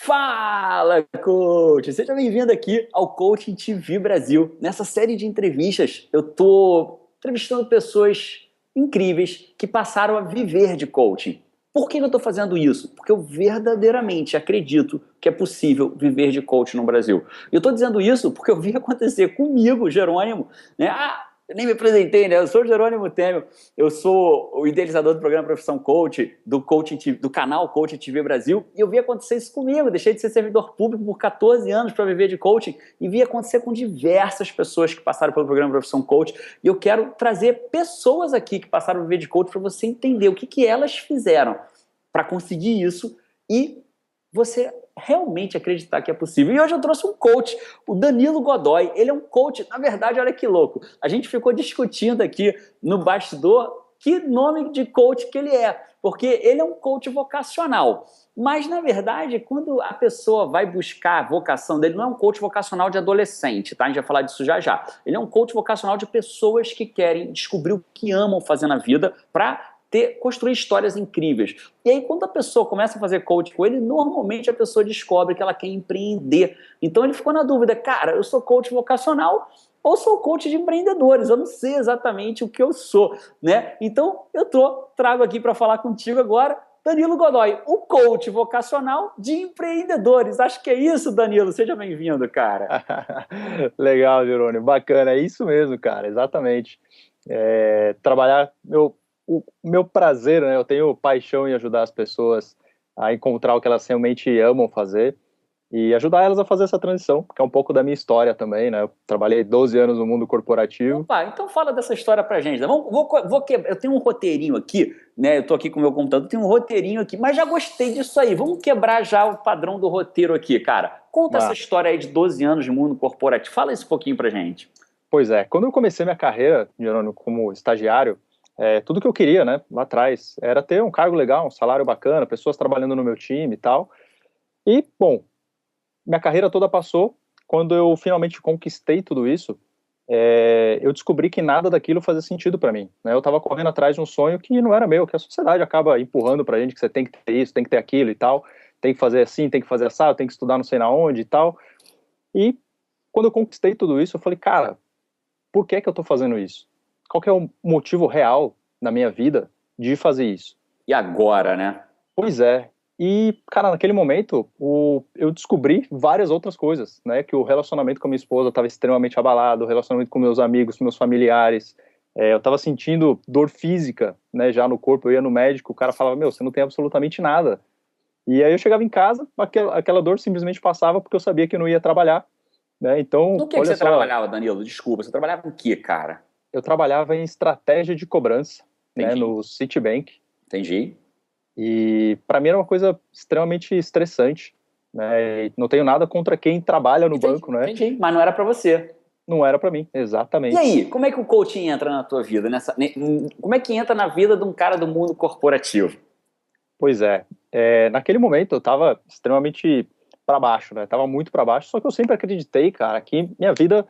Fala, coach! Seja bem-vindo aqui ao Coaching TV Brasil. Nessa série de entrevistas, eu tô entrevistando pessoas incríveis que passaram a viver de coaching. Por que eu estou fazendo isso? Porque eu verdadeiramente acredito que é possível viver de coaching no Brasil. E eu estou dizendo isso porque eu vi acontecer comigo, Jerônimo, né? Eu nem me apresentei, né? Eu sou o Jerônimo Temel, eu sou o idealizador do programa Profissão Coach, do Coaching TV, do canal Coaching TV Brasil, e eu vi acontecer isso comigo. Deixei de ser servidor público por 14 anos para viver de coaching e vi acontecer com diversas pessoas que passaram pelo programa Profissão Coach. E eu quero trazer pessoas aqui que passaram a viver de coaching para você entender o que elas fizeram para conseguir isso e você realmente acreditar que é possível. E hoje eu trouxe um coach, o Danilo Godoy. Ele é um coach, na verdade, olha que louco. A gente ficou discutindo aqui no bastidor que nome de coach que ele é, porque ele é um coach vocacional. Mas, na verdade, quando a pessoa vai buscar a vocação dele, não é um coach vocacional de adolescente, tá? A gente vai falar disso já já. Ele é um coach vocacional de pessoas que querem descobrir o que amam fazer na vida para construir histórias incríveis. E aí, quando a pessoa começa a fazer coaching com ele, normalmente a pessoa descobre que ela quer empreender. Então ele ficou na dúvida, cara, eu sou coach vocacional ou sou coach de empreendedores? Eu não sei exatamente o que eu sou, né? Então eu trago aqui para falar contigo agora Danilo Godoy, o coach vocacional de empreendedores. Acho que é isso, Danilo. Seja bem-vindo, cara. Legal, Jerônimo. Bacana. É isso mesmo, cara. Exatamente. Trabalhar... O meu prazer, né? Eu tenho paixão em ajudar as pessoas a encontrar o que elas realmente amam fazer e ajudar elas a fazer essa transição, que é um pouco da minha história também, né? Eu trabalhei 12 anos no mundo corporativo. Opa, então fala dessa história pra gente. Eu tenho um roteirinho aqui, né? Eu tô aqui com o meu computador, tenho um roteirinho aqui, mas já gostei disso aí. Vamos quebrar já o padrão do roteiro aqui, cara. Conta essa Massa. história aí de 12 anos de mundo corporativo. Fala isso um pouquinho pra gente. Pois é, quando eu comecei minha carreira, Jerônimo, como estagiário, tudo que eu queria, né, lá atrás, era ter um cargo legal, um salário bacana, pessoas trabalhando no meu time e tal. E, bom, minha carreira toda passou. Quando eu finalmente conquistei tudo isso, eu descobri que nada daquilo fazia sentido para mim, né? Eu estava correndo atrás de um sonho que não era meu, que a sociedade acaba empurrando para a gente que você tem que ter isso, tem que ter aquilo e tal, tem que fazer assim, tem que fazer assado, tem que estudar não sei na onde e tal. E quando eu conquistei tudo isso, eu falei, cara, por que que eu estou fazendo isso? Qual que é o motivo real na minha vida de fazer isso? E agora, né? Pois é. E, cara, naquele momento, eu descobri várias outras coisas, né? Que o relacionamento com a minha esposa estava extremamente abalado, o relacionamento com meus amigos, com meus familiares. Eu estava sentindo dor física, né? Já no corpo, eu ia no médico, o cara falava, meu, você não tem absolutamente nada. E aí eu chegava em casa, aquela dor simplesmente passava porque eu sabia que eu não ia trabalhar, né? Então, No que olha você só, trabalhava, Danilo? Desculpa, você trabalhava com o que, cara? eu trabalhava em estratégia de cobrança, né? Entendi, No Citibank. entendi. E para mim era uma coisa extremamente estressante, né? E não tenho nada contra quem trabalha no Entendi, banco, né? entendi. Mas não era pra você. Não era para mim, E exatamente. aí, como é que o coaching entra na tua vida? Como é que entra na vida de um cara do mundo corporativo? Pois é, naquele momento eu estava extremamente para baixo, né? Tava muito para baixo, só que eu sempre acreditei, cara, que minha vida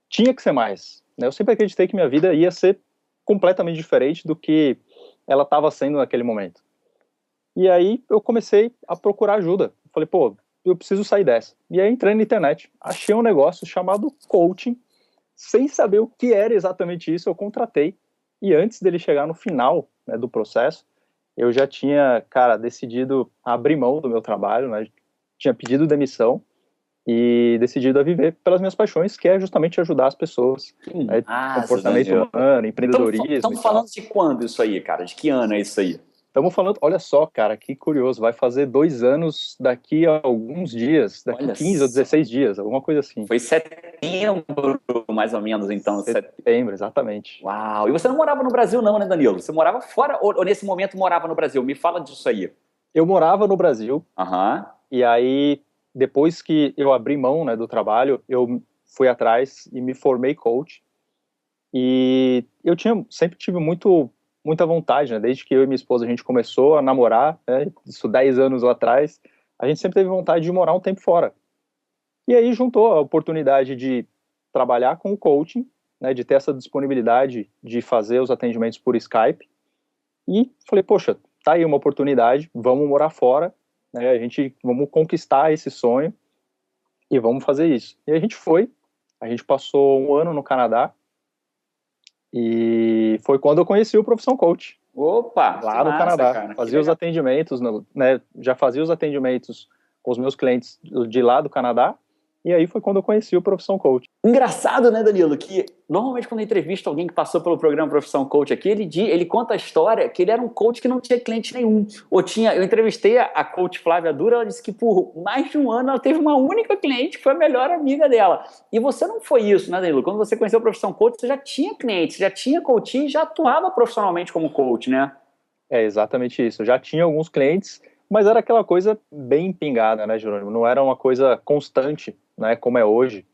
tinha que ser mais, né? Eu sempre acreditei que minha vida ia ser completamente diferente do que ela estava sendo naquele momento. E aí eu comecei a procurar ajuda. Falei, pô, eu preciso sair dessa. E aí entrei na internet, achei um negócio chamado coaching, sem saber o que era exatamente isso, eu contratei. E antes dele chegar no final, né, do processo, eu já tinha, cara, decidido abrir mão do meu trabalho, né? Tinha pedido demissão e decidido a viver pelas minhas paixões, que é justamente ajudar as pessoas, Que né? massa, Comportamento Daniel. humano, empreendedorismo e Estamos falando tal. de quando isso aí, cara? De que ano é isso aí? Estamos falando, olha só, cara, que curioso, vai fazer 2 anos daqui a alguns dias, daqui Olha 15 ou só. 16 dias, alguma coisa assim. Foi setembro, mais ou menos, então. Setembro, exatamente. Uau! E você não morava no Brasil, não, né, Danilo? Você morava fora ou nesse momento morava no Brasil? Me fala disso aí. Eu morava no Brasil, Aham. e aí, depois que eu abri mão, né, do trabalho, eu fui atrás e me formei coach, e eu sempre tive muita vontade, né, desde que eu e minha esposa a gente começou a namorar, né, isso 10 anos lá atrás, a gente sempre teve vontade de morar um tempo fora. E aí juntou a oportunidade de trabalhar com o coaching, né, de ter essa disponibilidade de fazer os atendimentos por Skype, e falei, poxa, tá aí uma oportunidade, vamos morar fora, né? Vamos conquistar esse sonho e vamos fazer isso. E a gente passou um ano no Canadá e foi quando eu conheci o Profissão Coach, Opa, que lá no massa, Canadá. cara, que Fazia os legal. atendimentos, né? Já fazia os atendimentos com os meus clientes de lá do Canadá, e aí foi quando eu conheci o Profissão Coach. Engraçado, né, Danilo, que normalmente quando eu entrevisto alguém que passou pelo programa Profissão Coach aqui, ele conta a história que ele era um coach que não tinha cliente nenhum. Eu entrevistei a coach Flávia Dura, ela disse que por mais de um ano ela teve uma única cliente que foi a melhor amiga dela. E você não foi isso, né, Danilo? Quando você conheceu o Profissão Coach, você já tinha clientes, já tinha coaching e já atuava profissionalmente como coach, né? É exatamente isso. Eu já tinha alguns clientes, mas era aquela coisa bem pingada, né, Jerônimo? Não era uma coisa constante, né, como é hoje.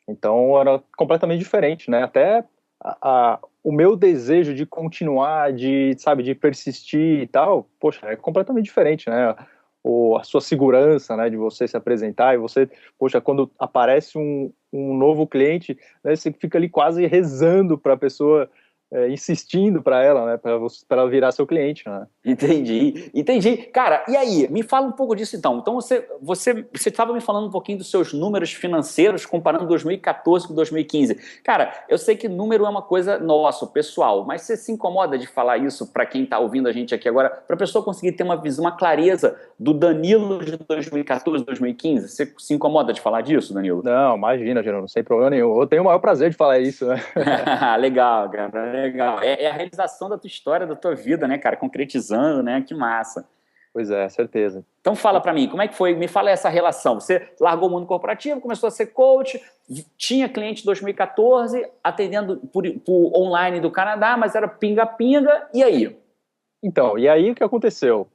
Então era completamente diferente, né? Até o meu desejo de continuar, sabe, de persistir e tal, poxa, é completamente diferente, né? A sua segurança, né, de você se apresentar e você, poxa, quando aparece um novo cliente, né, você fica ali quase rezando para a pessoa, insistindo para ela, né, para ela virar seu cliente, né? Entendi. Cara, e aí? Me fala um pouco disso então. Então você estava me falando um pouquinho dos seus números financeiros comparando 2014 com 2015. Cara, eu sei que número é uma coisa nosso, pessoal, mas você se incomoda de falar isso para quem está ouvindo a gente aqui agora, para a pessoa conseguir ter uma visão, uma clareza do Danilo de 2014, 2015? Você se incomoda de falar disso, Danilo? Não, imagina, Jerônimo, sem problema nenhum. Eu tenho o maior prazer de falar isso, né? Legal, cara, legal. É a realização da tua história, da tua vida, né, cara? Concretizando, né? Que massa. Pois é, certeza. Então fala pra mim, como é que foi? Me fala essa relação. Você largou o mundo corporativo, começou a ser coach, tinha cliente em 2014, atendendo por online do Canadá, mas era pinga-pinga, e aí? Então, e aí o que aconteceu?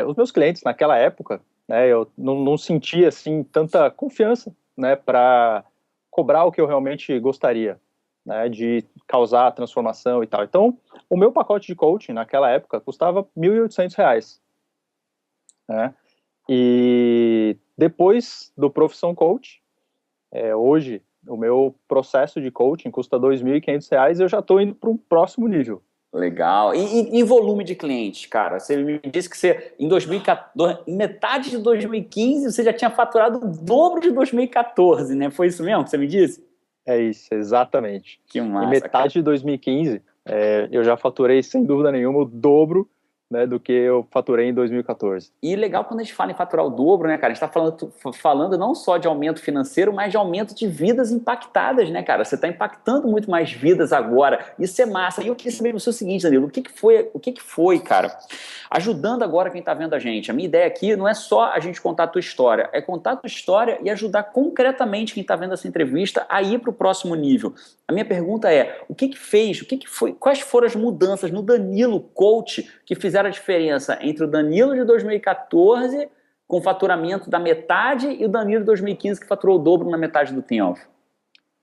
Os meus clientes naquela época, né, eu não sentia assim tanta confiança, né, para cobrar o que eu realmente gostaria, né, de causar a transformação e tal. Então, o meu pacote de coaching naquela época custava R$ 1.800, né? E depois do Profissão Coach, hoje o meu processo de coaching custa R$ 2.500 e eu já estou indo para um próximo nível. Legal. E volume de clientes, cara? Você me disse que você, em 2014, em metade de 2015, você já tinha faturado o dobro de 2014, né? Foi isso mesmo que você me disse? É isso, exatamente. Que Em massa, cara. metade de 2015, eu já faturei, sem dúvida nenhuma, o dobro, né, do que eu faturei em 2014. E legal quando a gente fala em faturar o dobro, né, cara? A gente está falando não só de aumento financeiro, mas de aumento de vidas impactadas, né, cara? Você está impactando muito mais vidas agora. Isso é massa. E eu queria saber você o seguinte, Danilo, o que que foi, cara? Ajudando agora quem está vendo a gente. A minha ideia aqui não é só a gente contar a tua história, é contar a tua história e ajudar concretamente quem está vendo essa entrevista a ir para o próximo nível. A minha pergunta é, o que que fez, o que que foi, quais foram as mudanças no Danilo Coach que fizeram a diferença entre o Danilo de 2014 com faturamento da metade e o Danilo de 2015 que faturou o dobro na metade do tempo?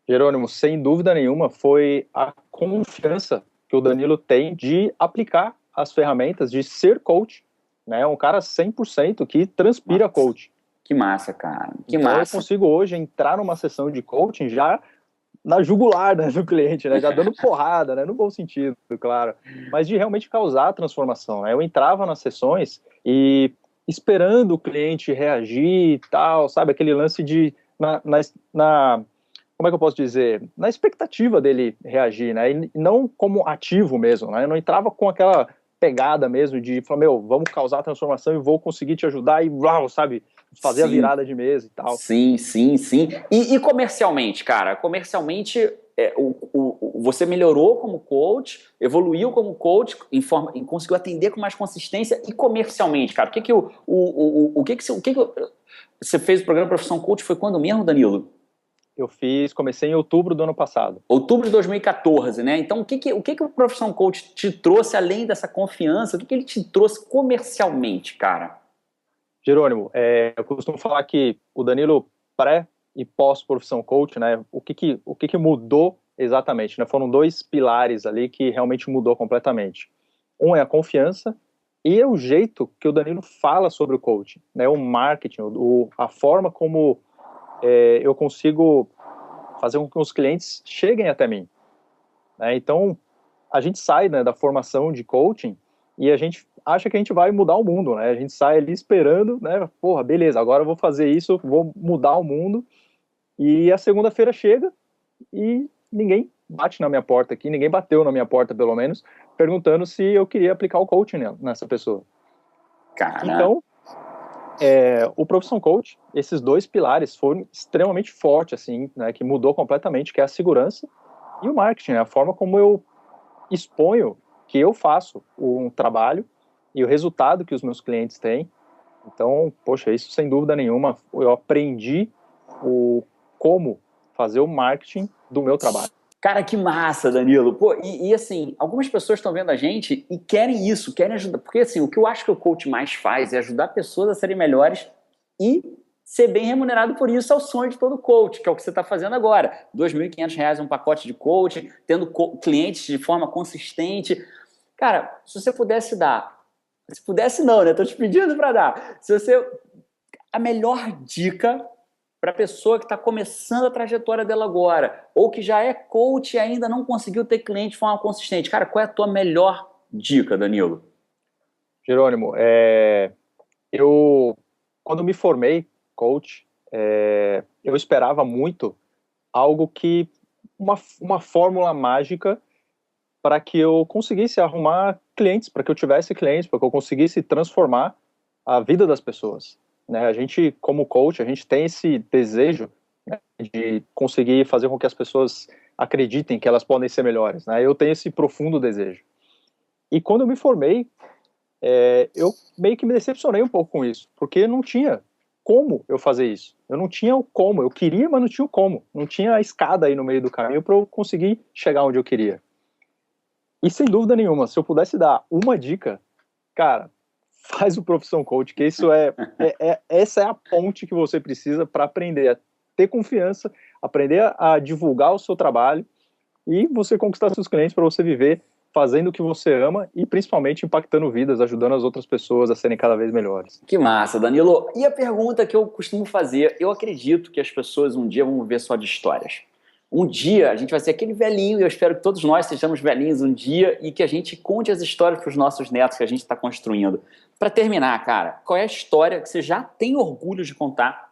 Jerônimo, sem dúvida nenhuma, foi a confiança que o Danilo tem de aplicar as ferramentas, de ser coach, né? Um cara 100% que transpira Massa. coach. Que massa, cara. Que Então eu massa. consigo hoje entrar numa sessão de coaching já na jugular, né, do cliente, né, já dando porrada, né, no bom sentido, claro, mas de realmente causar a transformação, né? Eu entrava nas sessões e esperando o cliente reagir e tal, sabe, aquele lance de como é que eu posso dizer, na expectativa dele reagir, né, e não como ativo mesmo, né, eu não entrava com aquela pegada mesmo de falar, meu, vamos causar a transformação e vou conseguir te ajudar e, uau, sabe, fazer a Sim. virada de mesa e tal. Sim, sim, sim. E comercialmente, cara? Comercialmente, você melhorou como coach, evoluiu como coach, conseguiu atender com mais consistência e comercialmente, cara? Você fez o programa Profissão Coach foi quando mesmo, Danilo? Comecei em outubro do ano passado. Outubro de 2014, né? Então, o Profissão Coach te trouxe além dessa confiança? O que ele te trouxe comercialmente, cara? Jerônimo, eu costumo falar que o Danilo pré e pós profissão coach, né? O que mudou exatamente, né? Foram dois pilares ali que realmente mudou completamente. Um é a confiança e é o jeito que o Danilo fala sobre o coaching, né? O marketing, a forma como eu consigo fazer com que os clientes cheguem até mim, né? Então, a gente sai, né, da formação de coaching e a gente acha que a gente vai mudar o mundo, né? A gente sai ali esperando, né? Porra, beleza, agora eu vou fazer isso, vou mudar o mundo. E a segunda-feira chega e ninguém bate na minha porta aqui, ninguém bateu na minha porta, pelo menos, perguntando se eu queria aplicar o coaching nessa pessoa. Cara, Então, o Profissão Coach, esses dois pilares foram extremamente fortes, assim, né, que mudou completamente, que é a segurança e o marketing, né, a forma como eu exponho que eu faço um trabalho e o resultado que os meus clientes têm. Então, poxa, isso sem dúvida nenhuma, eu aprendi o como fazer o marketing do meu trabalho. cara, que massa, Danilo. Pô, e assim, algumas pessoas estão vendo a gente e querem isso, querem ajudar. Porque assim, o que eu acho que o coach mais faz é ajudar pessoas a serem melhores e ser bem remunerado por isso. É o sonho de todo coach, que é o que você está fazendo agora. R$ 2.500 um pacote de coaching, tendo clientes de forma consistente. Cara, se você pudesse dar, se pudesse não, né? Tô te pedindo para dar. Se você, a melhor dica para a pessoa que está começando a trajetória dela agora, ou que já é coach e ainda não conseguiu ter cliente de forma consistente. Cara, qual é a tua melhor dica, Danilo? Jerônimo, eu, quando me formei coach, eu esperava muito algo que, uma fórmula mágica para que eu conseguisse arrumar clientes, para que eu tivesse clientes, para que eu conseguisse transformar a vida das pessoas. Né? A gente, como coach, a gente tem esse desejo, né, de conseguir fazer com que as pessoas acreditem que elas podem ser melhores. Né? Eu tenho esse profundo desejo. E quando eu me formei, eu meio que me decepcionei um pouco com isso, porque não tinha como eu fazer isso. Eu não tinha o como. Eu queria, mas não tinha o como. Não tinha a escada aí no meio do caminho para eu conseguir chegar onde eu queria. E sem dúvida nenhuma, se eu pudesse dar uma dica, cara, faz o Profissão Coach, que isso essa é a ponte que você precisa para aprender a ter confiança, aprender a divulgar o seu trabalho e você conquistar seus clientes para você viver fazendo o que você ama e principalmente impactando vidas, ajudando as outras pessoas a serem cada vez melhores. Que massa, Danilo. E a pergunta que eu costumo fazer, eu acredito que as pessoas um dia vão viver só de histórias. Um dia a gente vai ser aquele velhinho, e eu espero que todos nós sejamos velhinhos um dia e que a gente conte as histórias para os nossos netos que a gente está construindo. Para terminar, cara, qual é a história que você já tem orgulho de contar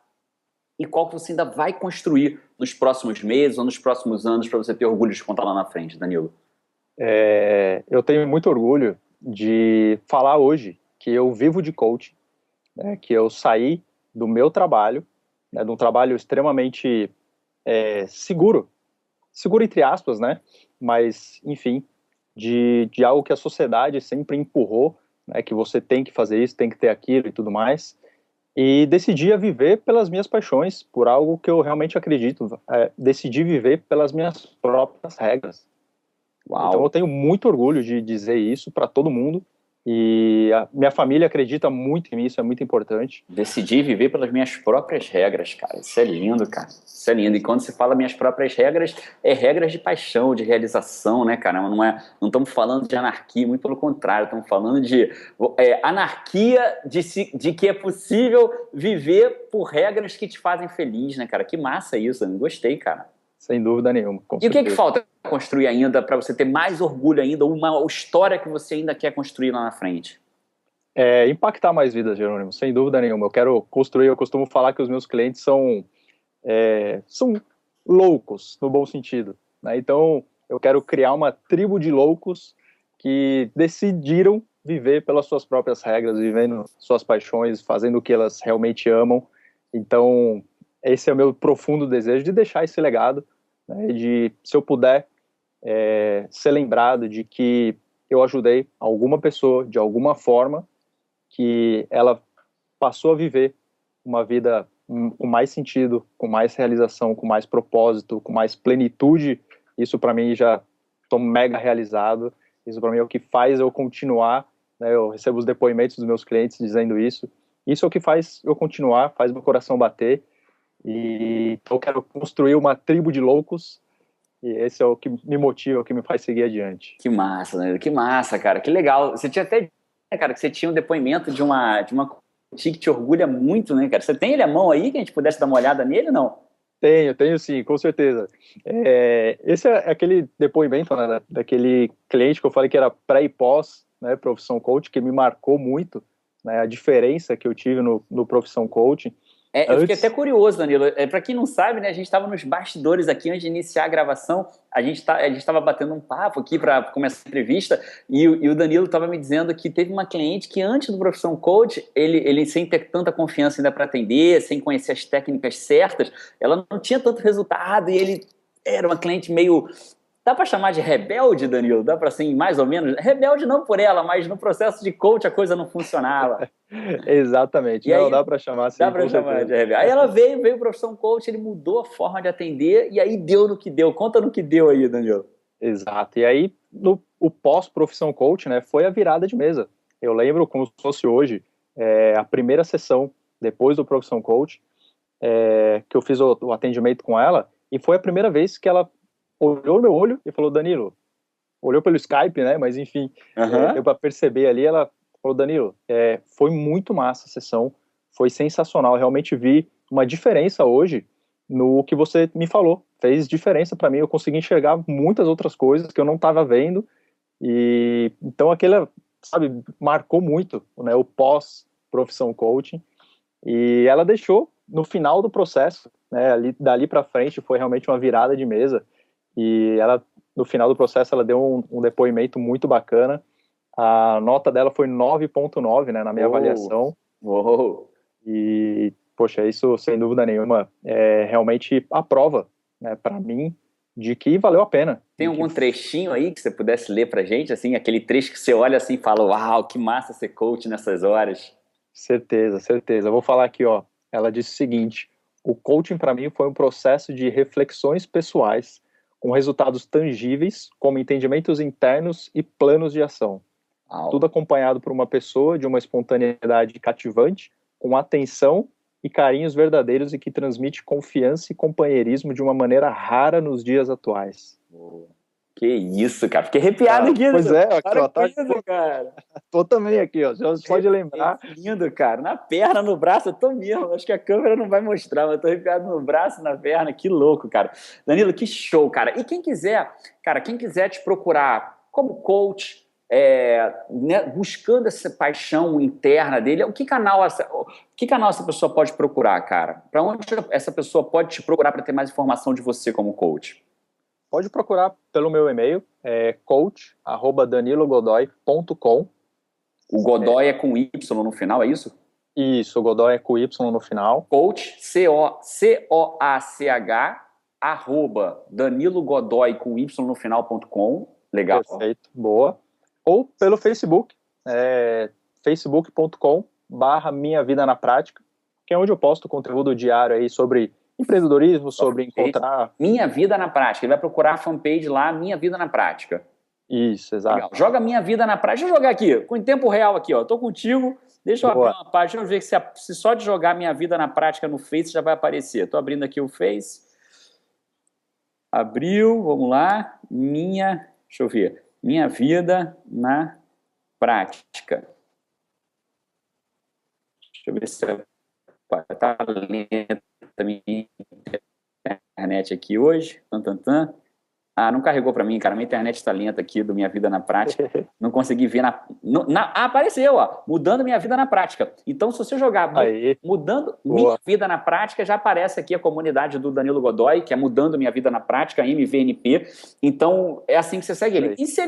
e qual que você ainda vai construir nos próximos meses ou nos próximos anos para você ter orgulho de contar lá na frente, Danilo? Eu tenho muito orgulho de falar hoje que eu vivo de coaching, né, que eu saí do meu trabalho, né, de um trabalho extremamente seguro, seguro entre aspas, né, mas, enfim, de algo que a sociedade sempre empurrou, né, que você tem que fazer isso, tem que ter aquilo e tudo mais, e decidi a viver pelas minhas paixões, por algo que eu realmente acredito, decidi viver pelas minhas próprias regras. Então eu Uau! tenho muito orgulho de dizer isso para todo mundo e a minha família acredita muito em mim, isso é muito importante. Decidi viver pelas minhas próprias regras, cara. Isso é lindo, cara. Isso é lindo. E quando se fala minhas próprias regras, é regras de paixão, de realização, né, cara? Não estamos falando de anarquia, muito pelo contrário, estamos falando de anarquia de que é possível viver por regras que te fazem feliz, né, cara? Que massa isso, eu gostei, cara. Sem dúvida nenhuma, com E o que é que certeza. falta construir ainda para você ter mais orgulho ainda, uma história que você ainda quer construir lá na frente? Impactar mais vidas, Jerônimo, sem dúvida nenhuma. Eu quero construir, eu costumo falar que os meus clientes são loucos, no bom sentido, né? Então, eu quero criar uma tribo de loucos que decidiram viver pelas suas próprias regras, vivendo suas paixões, fazendo o que elas realmente amam. Então, esse é o meu profundo desejo de deixar esse legado, né? De, se eu puder, ser lembrado de que eu ajudei alguma pessoa, de alguma forma, que ela passou a viver uma vida com mais sentido, com mais realização, com mais propósito, com mais plenitude. Isso para mim já estou mega realizado. Isso para mim é o que faz eu continuar, né? Eu recebo os depoimentos dos meus clientes dizendo isso. Isso é o que faz eu continuar, faz meu coração bater. E eu quero construir uma tribo de loucos. E esse é o que me motiva, o que me faz seguir adiante. Que massa, né? Que massa, cara. Que legal. Você tinha até, né, cara, que você tinha um depoimento de uma coach que te orgulha muito, né, cara? Você tem ele à mão aí que a gente pudesse dar uma olhada nele, não? Tenho sim, com certeza. Esse é aquele depoimento, né, daquele cliente que eu falei que era pré e pós. né, Profissão Coach, que me marcou muito, né, a diferença que eu tive no Profissão Coaching. Eu fiquei até curioso, Danilo. Para quem não sabe, né, a gente estava nos bastidores aqui antes de iniciar a gravação. A gente estava batendo um papo aqui para começar a entrevista e o Danilo estava me dizendo que teve uma cliente que antes do Profissão Coach, ele sem ter tanta confiança ainda para atender, sem conhecer as técnicas certas, ela não tinha tanto resultado e ele era uma cliente meio... Dá para chamar de rebelde, Danilo? Dá para assim, mais ou menos? Rebelde não por ela, mas no processo de coach a coisa não funcionava. Exatamente. E não, aí, dá para chamar assim, dá para com chamar de certeza. rebelde. Aí ela veio o Profissão Coach, ele mudou a forma de atender e aí deu no que deu. Conta no que deu aí, Danilo. Exato. E aí, o pós-Profissão Coach, né, foi a virada de mesa. Eu lembro como se fosse hoje, a primeira sessão depois do Profissão Coach, que eu fiz o atendimento com ela, e foi a primeira vez que ela olhou no meu olho e falou, Danilo, olhou pelo Skype, né, mas enfim, deu para perceber ali, ela falou, Danilo, foi muito massa a sessão, foi sensacional, eu realmente vi uma diferença hoje no que você me falou, fez diferença para mim, eu consegui enxergar muitas outras coisas que eu não estava vendo, e então aquela, sabe, marcou muito, né, o pós-Profissão Coaching, e ela deixou no final do processo, né, dali para frente foi realmente uma virada de mesa, e ela, no final do processo, ela deu um depoimento muito bacana. A nota dela foi 9,9, né, na minha avaliação. E, poxa, isso, sem dúvida nenhuma, realmente a prova, né, para mim, de que valeu a pena. Tem algum trechinho aí que você pudesse ler pra gente? Assim, aquele trecho que você olha assim e fala, uau, que massa ser coach nessas horas. Certeza, certeza. Eu vou falar aqui, ó. Ela disse o seguinte, o coaching para mim foi um processo de reflexões pessoais com resultados tangíveis, como entendimentos internos e planos de ação. Tudo acompanhado por uma pessoa de uma espontaneidade cativante, com atenção e carinhos verdadeiros e que transmite confiança e companheirismo de uma maneira rara nos dias atuais. Que isso, cara. Fiquei arrepiado aqui. Pois aqui, ó. Tá isso, cara. Tô também aqui, ó. Você pode lembrar. Que lindo, cara. Na perna, no braço, eu tô mesmo. Acho que a câmera não vai mostrar, mas eu tô arrepiado no braço, na perna. Que louco, cara. Danilo, que show, cara. E quem quiser, cara, quem quiser te procurar como coach, né, buscando essa paixão interna dele, que canal essa pessoa pode procurar, cara? Para onde essa pessoa pode te procurar para ter mais informação de você como coach? Pode procurar pelo meu e-mail, coach@danilogodoy.com. O Godoy é com Y no final, é isso? Isso, o Godoy é com Y no final. Coach, COACH, @danilogodoy com Y no final.com. Legal. Perfeito, boa. Ou pelo Facebook, facebook.com/Minha Vida na Prática, que é onde eu posto conteúdo diário aí sobre empreendedorismo, sobre encontrar... Minha Vida na Prática. Ele vai procurar a fanpage lá, Minha Vida na Prática. Isso, exato. Legal. Joga Minha Vida na Prática. Deixa eu jogar aqui, em tempo real aqui, ó. Tô contigo. Deixa eu abrir uma página, deixa eu ver se só de jogar Minha Vida na Prática no Face já vai aparecer. Tô abrindo aqui o Face. Abriu, vamos lá. Deixa eu ver. Minha Vida na Prática. Deixa eu ver se tá lenta a minha internet aqui hoje. Não carregou para mim, cara. Minha internet está lenta aqui do Minha Vida na Prática. Não consegui ver apareceu, ó. Mudando Minha Vida na Prática. Então, se você jogar Mudando Minha Vida na Prática, já aparece aqui a comunidade do Danilo Godoy, que é Mudando Minha Vida na Prática, MVNP. Então, é assim que você segue ele. E se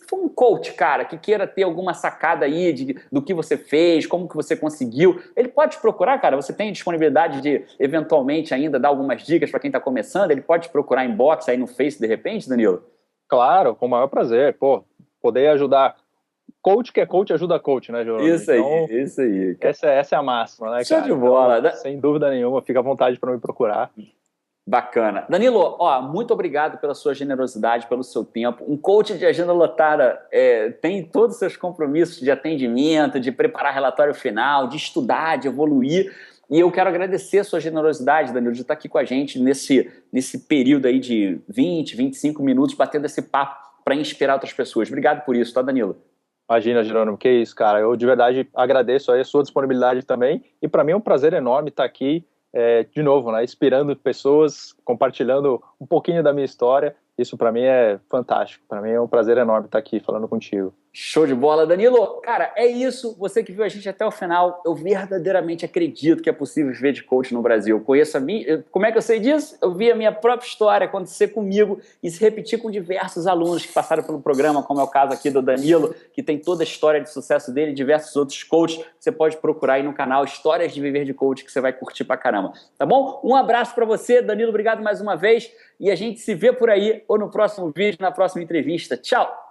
for um coach, cara, que queira ter alguma sacada aí do que você fez, como que você conseguiu, ele pode te procurar, cara? Você tem disponibilidade de, eventualmente, ainda dar algumas dicas para quem está começando? Ele pode te procurar inbox aí no Face, de repente, Danilo? Claro, com o maior prazer. Poder ajudar. Coach que é coach ajuda coach, né, Jerônimo? Isso aí. Essa é a máxima, né, cara? Show de bola. Então, sem dúvida nenhuma, fica à vontade para me procurar. Bacana. Danilo, muito obrigado pela sua generosidade, pelo seu tempo. Um coach de agenda lotada tem todos os seus compromissos de atendimento, de preparar relatório final, de estudar, de evoluir. E eu quero agradecer a sua generosidade, Danilo, de estar aqui com a gente nesse período aí de 20, 25 minutos, batendo esse papo para inspirar outras pessoas. Obrigado por isso, tá, Danilo? Imagina, Jerônimo, que isso, cara. Eu de verdade agradeço aí a sua disponibilidade também. E para mim é um prazer enorme estar aqui, de novo, né, inspirando pessoas, compartilhando um pouquinho da minha história. Isso para mim é fantástico. Para mim é um prazer enorme estar aqui falando contigo. Show de bola, Danilo. Cara, é isso. Você que viu a gente até o final, eu verdadeiramente acredito que é possível viver de coach no Brasil. Eu conheço a minha. Como é que eu sei disso? Eu vi a minha própria história acontecer comigo e se repetir com diversos alunos que passaram pelo programa, como é o caso aqui do Danilo, que tem toda a história de sucesso dele e diversos outros coaches. Você pode procurar aí no canal Histórias de Viver de Coach, que você vai curtir pra caramba. Tá bom? Um abraço pra você, Danilo. Obrigado mais uma vez. E a gente se vê por aí ou no próximo vídeo, na próxima entrevista. Tchau!